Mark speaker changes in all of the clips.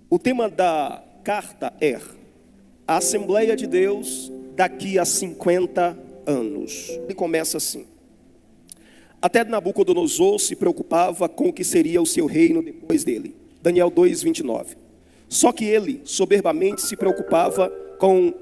Speaker 1: O tema da carta é a Assembleia de Deus daqui a 50 anos. Ele começa assim: até Nabucodonosor se preocupava com o que seria o seu reino depois dele. Daniel 2:29. Só que ele soberbamente se preocupava com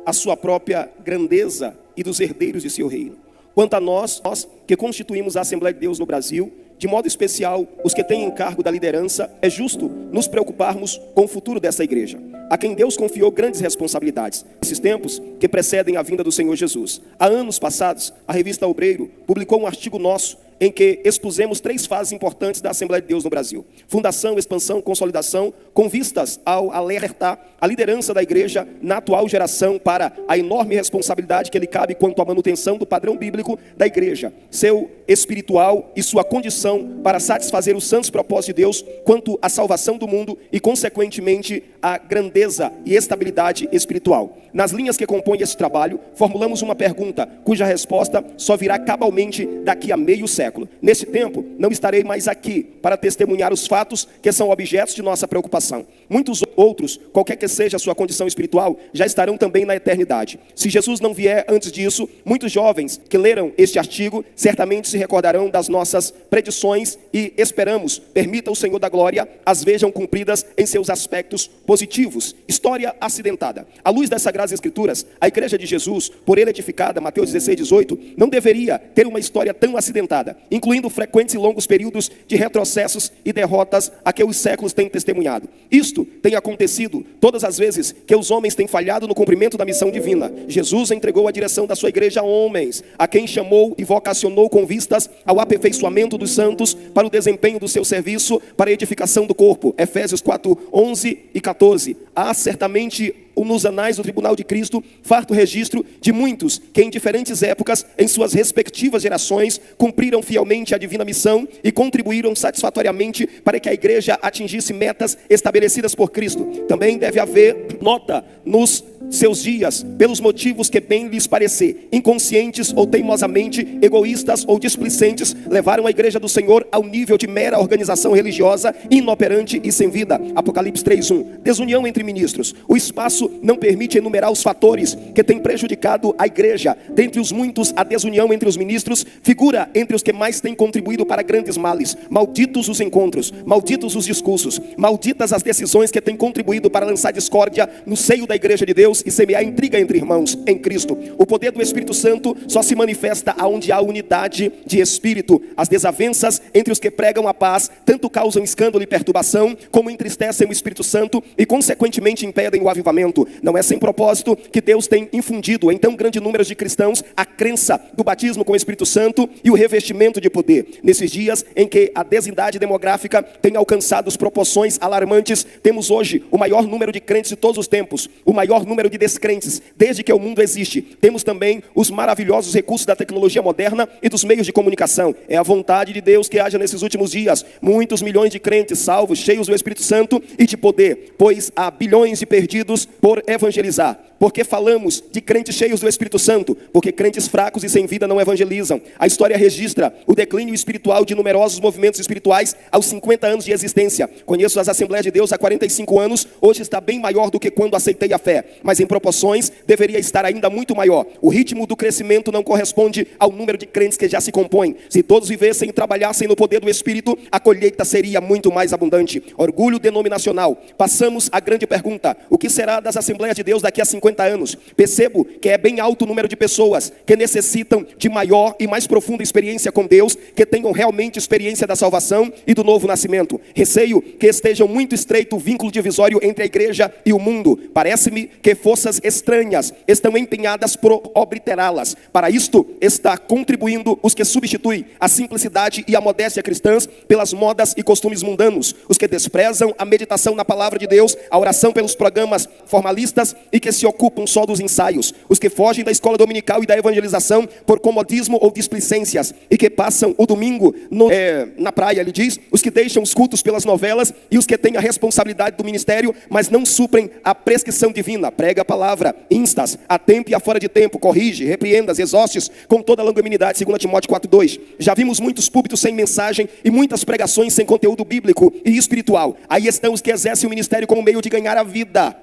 Speaker 1: a sua própria grandeza e dos herdeiros de seu reino. Quanto a nós que constituímos a Assembleia de Deus no Brasil, de modo especial os que têm encargo da liderança, é justo nos preocuparmos com o futuro dessa igreja, a quem Deus confiou grandes responsabilidades, nesses tempos que precedem a vinda do Senhor Jesus. Há anos passados, a revista Obreiro publicou um artigo nosso em que expusemos 3 fases importantes da Assembleia de Deus no Brasil: fundação, expansão, consolidação, com vistas ao alertar a liderança da igreja na atual geração para a enorme responsabilidade que lhe cabe quanto à manutenção do padrão bíblico da igreja, seu espiritual e sua condição para satisfazer os santos propósitos de Deus quanto à salvação do mundo e, consequentemente, a grandeza e estabilidade espiritual. Nas linhas que compõem esse trabalho, formulamos uma pergunta cuja resposta só virá cabalmente daqui a meio século. Nesse tempo, não estarei mais aqui para testemunhar os fatos que são objetos de nossa preocupação. Muitos outros, qualquer que seja a sua condição espiritual, já estarão também na eternidade. Se Jesus não vier antes disso, muitos jovens que leram este artigo certamente se recordarão das nossas predições e esperamos, permita o Senhor da glória, as vejam cumpridas em seus aspectos positivos. História acidentada. À luz das Sagradas Escrituras, a igreja de Jesus, por ele edificada, Mateus 16:18, não deveria ter uma história tão acidentada, incluindo frequentes e longos períodos de retrocessos e derrotas a que os séculos têm testemunhado. Isto tem acontecido todas as vezes que os homens têm falhado no cumprimento da missão divina. Jesus entregou a direção da sua igreja a homens, a quem chamou e vocacionou com vistas ao aperfeiçoamento dos santos para o desempenho do seu serviço, para a edificação do corpo. Efésios 4:11 e 14. Há certamente nos anais do tribunal de Cristo farto registro de muitos que em diferentes épocas, em suas respectivas gerações, cumpriram fielmente a divina missão e contribuíram satisfatoriamente para que a igreja atingisse metas estabelecidas por Cristo. Também deve haver nota nos seus dias, pelos motivos que bem lhes parecer, inconscientes ou teimosamente, egoístas ou displicentes, levaram a igreja do Senhor ao nível de mera organização religiosa, inoperante e sem vida. Apocalipse 3:1. Desunião entre ministros. O espaço não permite enumerar os fatores que têm prejudicado a igreja. Dentre os muitos, a desunião entre os ministros figura entre os que mais têm contribuído para grandes males. Malditos os encontros, malditos os discursos, malditas as decisões que têm contribuído para lançar discórdia no seio da igreja de Deus e semear intriga entre irmãos em Cristo. O poder do Espírito Santo só se manifesta aonde há unidade de espírito. As desavenças entre os que pregam a paz tanto causam escândalo e perturbação, como entristecem o Espírito Santo e consequentemente impedem o avivamento. Não é sem propósito que Deus tem infundido em tão grande número de cristãos a crença do batismo com o Espírito Santo e o revestimento de poder. Nesses dias em que a desigualdade demográfica tem alcançado proporções alarmantes, temos hoje o maior número de crentes de todos os tempos, o maior número de descrentes desde que o mundo existe. Temos também os maravilhosos recursos da tecnologia moderna e dos meios de comunicação. É a vontade de Deus que haja nesses últimos dias muitos milhões de crentes salvos, cheios do Espírito Santo e de poder, pois há bilhões de perdidos por evangelizar. Porque falamos de crentes cheios do Espírito Santo, porque crentes fracos e sem vida não evangelizam. A história registra o declínio espiritual de numerosos movimentos espirituais aos 50 anos de existência. Conheço as Assembleias de Deus há 45 anos, hoje está bem maior do que quando aceitei a fé, mas em proporções deveria estar ainda muito maior. O ritmo do crescimento não corresponde ao número de crentes que já se compõem. Se todos vivessem e trabalhassem no poder do Espírito, a colheita seria muito mais abundante. Orgulho denominacional. Passamos à grande pergunta: o que será das Assembleias de Deus daqui a 50 anos? Percebo que é bem alto o número de pessoas que necessitam de maior e mais profunda experiência com Deus, que tenham realmente experiência da salvação e do novo nascimento. Receio que estejam muito estreito o vínculo divisório entre a igreja e o mundo. Parece-me que forças estranhas estão empenhadas por obliterá-las. Para isto está contribuindo os que substituem a simplicidade e a modéstia cristãs pelas modas e costumes mundanos, os que desprezam a meditação na palavra de Deus, a oração pelos programas formalistas e que se ocupam ocupam só dos ensaios, os que fogem da escola dominical e da evangelização por comodismo ou displicências, e que passam o domingo na praia, ele diz, os que deixam os cultos pelas novelas, e os que têm a responsabilidade do ministério, mas não suprem a prescrição divina. Prega a palavra, instas, a tempo e a fora de tempo, corrige, repreendas, exaustes, com toda a longanimidade, 2 Timóteo 4:2. Já vimos muitos púlpitos sem mensagem e muitas pregações sem conteúdo bíblico e espiritual. Aí estão os que exercem o ministério como meio de ganhar a vida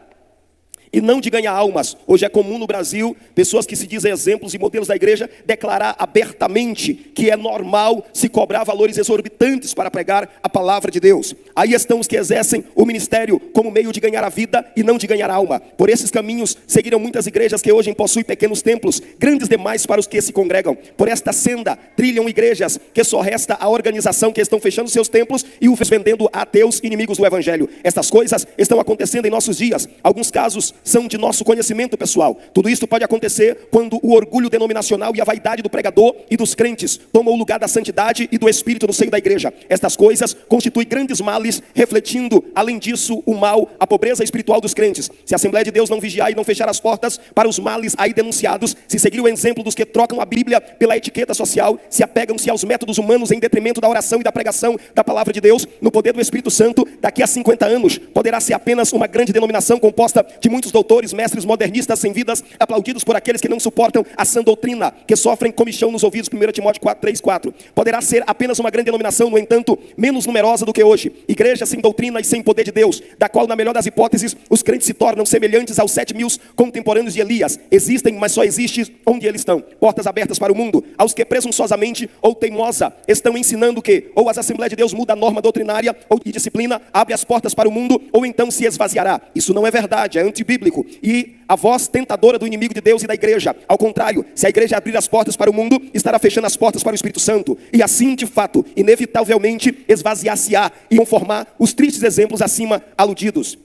Speaker 1: e não de ganhar almas. Hoje é comum no Brasil, pessoas que se dizem exemplos e modelos da igreja, declarar abertamente que é normal se cobrar valores exorbitantes para pregar a palavra de Deus. Aí estão os que exercem o ministério como meio de ganhar a vida e não de ganhar a alma. Por esses caminhos seguiram muitas igrejas que hoje possuem pequenos templos, grandes demais para os que se congregam. Por esta senda trilham igrejas que só resta a organização, que estão fechando seus templos e os vendendo a ateus inimigos do evangelho. Estas coisas estão acontecendo em nossos dias. Alguns casos são de nosso conhecimento pessoal. Tudo isso pode acontecer quando o orgulho denominacional e a vaidade do pregador e dos crentes tomam o lugar da santidade e do espírito no seio da igreja. Estas coisas constituem grandes males, refletindo, além disso, o mal, a pobreza espiritual dos crentes. Se a Assembleia de Deus não vigiar e não fechar as portas para os males aí denunciados, se seguir o exemplo dos que trocam a Bíblia pela etiqueta social, se apegam-se aos métodos humanos em detrimento da oração e da pregação da palavra de Deus, no poder do Espírito Santo, daqui a 50 anos, poderá ser apenas uma grande denominação composta de muitos doutores, mestres modernistas sem vidas, aplaudidos por aqueles que não suportam a sã doutrina, que sofrem comichão nos ouvidos, 1 Timóteo 4:3-4. Poderá ser apenas uma grande denominação, no entanto, menos numerosa do que hoje. Igreja sem doutrina e sem poder de Deus, da qual, na melhor das hipóteses, os crentes se tornam semelhantes aos 7.000 contemporâneos de Elias. Existem, mas só existem onde eles estão. Portas abertas para o mundo, aos que presunçosamente ou teimosa estão ensinando que ou as Assembleias de Deus mudam a norma doutrinária ou de disciplina, abre as portas para o mundo, ou então se esvaziará. Isso não é verdade, é antibíblico. E a voz tentadora do inimigo de Deus e da igreja, ao contrário, se a igreja abrir as portas para o mundo, estará fechando as portas para o Espírito Santo, e assim, de fato, inevitavelmente esvaziar-se-á e vão formar os tristes exemplos acima aludidos.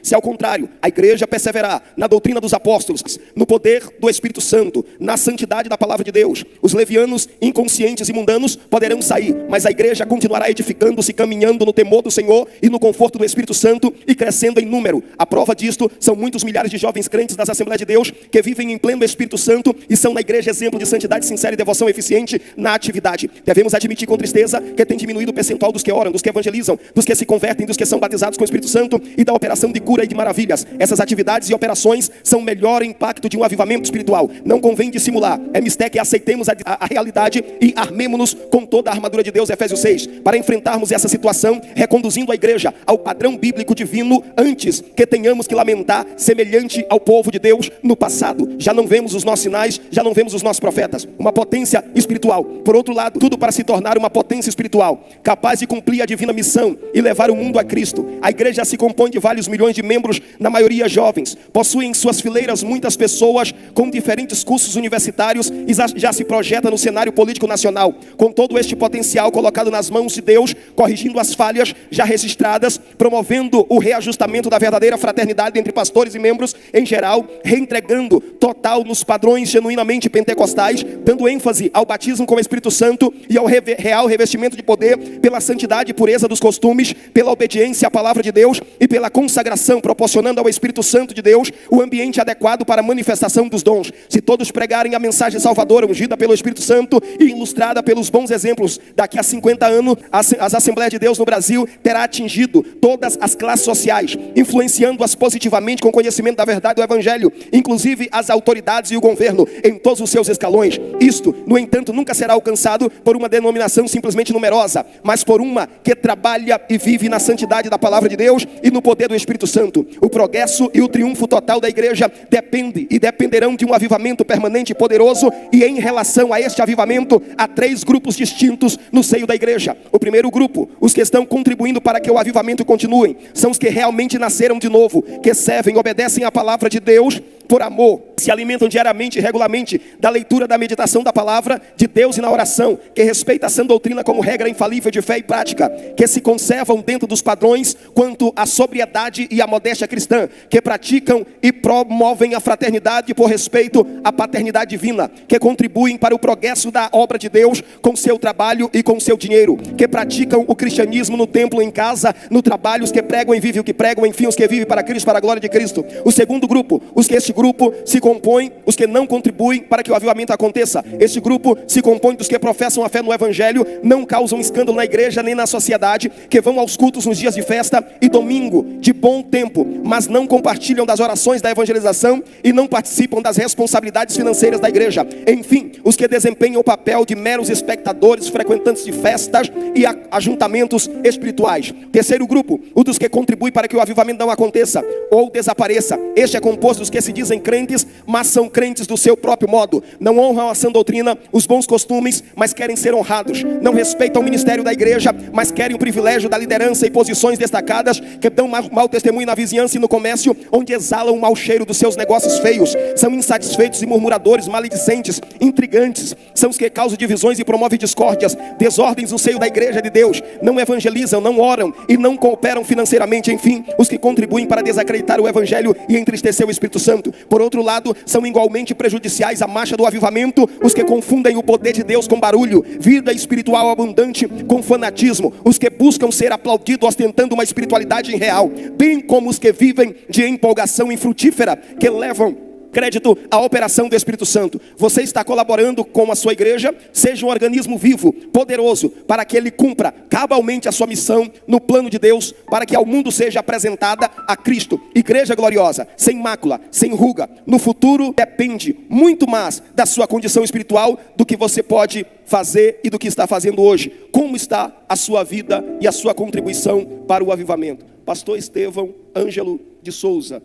Speaker 1: Se ao contrário, a igreja perseverar na doutrina dos apóstolos, no poder do Espírito Santo, na santidade da palavra de Deus, os levianos inconscientes e mundanos poderão sair, mas a igreja continuará edificando-se, caminhando no temor do Senhor e no conforto do Espírito Santo e crescendo em número. A prova disto são muitos milhares de jovens crentes das Assembleias de Deus que vivem em pleno Espírito Santo e são na igreja exemplo de santidade sincera e devoção eficiente na atividade. Devemos admitir com tristeza que tem diminuído o percentual dos que oram, dos que evangelizam, dos que se convertem, dos que são batizados com o Espírito Santo e da operação de cura e de maravilhas. Essas atividades e operações são o melhor impacto de um avivamento espiritual. Não convém dissimular. É mistério que aceitemos a realidade e armemo-nos com toda a armadura de Deus, Efésios 6, para enfrentarmos essa situação, reconduzindo a igreja ao padrão bíblico divino, antes que tenhamos que lamentar semelhante ao povo de Deus no passado. Já não vemos os nossos sinais, já não vemos os nossos profetas. Uma potência espiritual. Por outro lado, tudo para se tornar uma potência espiritual, capaz de cumprir a divina missão e levar o mundo a Cristo. A igreja se compõe de vários milhões de membros, na maioria jovens. Possuem em suas fileiras muitas pessoas com diferentes cursos universitários e já se projeta no cenário político nacional. Com todo este potencial colocado nas mãos de Deus, corrigindo as falhas já registradas, promovendo o reajustamento da verdadeira fraternidade entre pastores e membros em geral, reentregando total nos padrões genuinamente pentecostais, dando ênfase ao batismo com o Espírito Santo e ao real revestimento de poder pela santidade e pureza dos costumes, pela obediência à palavra de Deus e pela consagração, proporcionando ao Espírito Santo de Deus o ambiente adequado para a manifestação dos dons. Se todos pregarem a mensagem salvadora, ungida pelo Espírito Santo e ilustrada pelos bons exemplos, daqui a 50 anos, as Assembleias de Deus no Brasil terá atingido todas as classes sociais, influenciando-as positivamente com o conhecimento da verdade do Evangelho, inclusive as autoridades e o governo em todos os seus escalões. Isto, no entanto, nunca será alcançado por uma denominação simplesmente numerosa, mas por uma que trabalha e vive na santidade da palavra de Deus e no poder do Espírito Santo. O progresso e o triunfo total da igreja depende e dependerão de um avivamento permanente e poderoso, e em relação a este avivamento, há 3 grupos distintos no seio da igreja. O primeiro grupo, os que estão contribuindo para que o avivamento continue, são os que realmente nasceram de novo, que servem, obedecem à palavra de Deus por amor, se alimentam diariamente e regularmente da leitura, da meditação da palavra de Deus e na oração, que respeita a sã doutrina como regra infalível de fé e prática, que se conservam dentro dos padrões quanto à sobriedade e à modéstia cristã, que praticam e promovem a fraternidade por respeito à paternidade divina, que contribuem para o progresso da obra de Deus com seu trabalho e com seu dinheiro, que praticam o cristianismo no templo, em casa, no trabalho, os que pregam e vivem o que pregam, enfim, os que vivem para Cristo, para a glória de Cristo. O segundo grupo, os que este grupo se compõe, os que não contribuem para que o avivamento aconteça. Este grupo se compõe dos que professam a fé no evangelho, não causam escândalo na igreja nem na sociedade, que vão aos cultos nos dias de festa e domingo, de bom tempo, mas não compartilham das orações da evangelização e não participam das responsabilidades financeiras da igreja. Enfim, os que desempenham o papel de meros espectadores, frequentantes de festas e ajuntamentos espirituais. Terceiro grupo, o dos que contribuem para que o avivamento não aconteça ou desapareça. Este é composto dos que se dizem crentes, mas são crentes do seu próprio modo. Não honram a sã doutrina, os bons costumes, mas querem ser honrados. Não respeitam o ministério da igreja, mas querem o privilégio da liderança e posições destacadas, que dão mau testemunho na vizinhança e no comércio, onde exalam o mau cheiro dos seus negócios feios. São insatisfeitos e murmuradores, maledicentes, intrigantes. São os que causam divisões e promovem discórdias, desordens no seio da igreja de Deus. Não evangelizam, não oram e não cooperam financeiramente. Enfim, os que contribuem para desacreditar o evangelho e entristecer o Espírito Santo. Por outro lado, são igualmente prejudiciais à marcha do avivamento os que confundem o poder de Deus com barulho, vida espiritual abundante com fanatismo, os que buscam ser aplaudidos ostentando uma espiritualidade irreal, bem como os que vivem de empolgação infrutífera, que levam crédito à operação do Espírito Santo. Você está colaborando com a sua igreja? Seja um organismo vivo, poderoso, para que ele cumpra cabalmente a sua missão no plano de Deus, para que ao mundo seja apresentada a Cristo. Igreja gloriosa, sem mácula, sem ruga. No futuro depende muito mais da sua condição espiritual do que você pode fazer e do que está fazendo hoje. Como está a sua vida e a sua contribuição para o avivamento? Pastor Estevão Ângelo de Souza,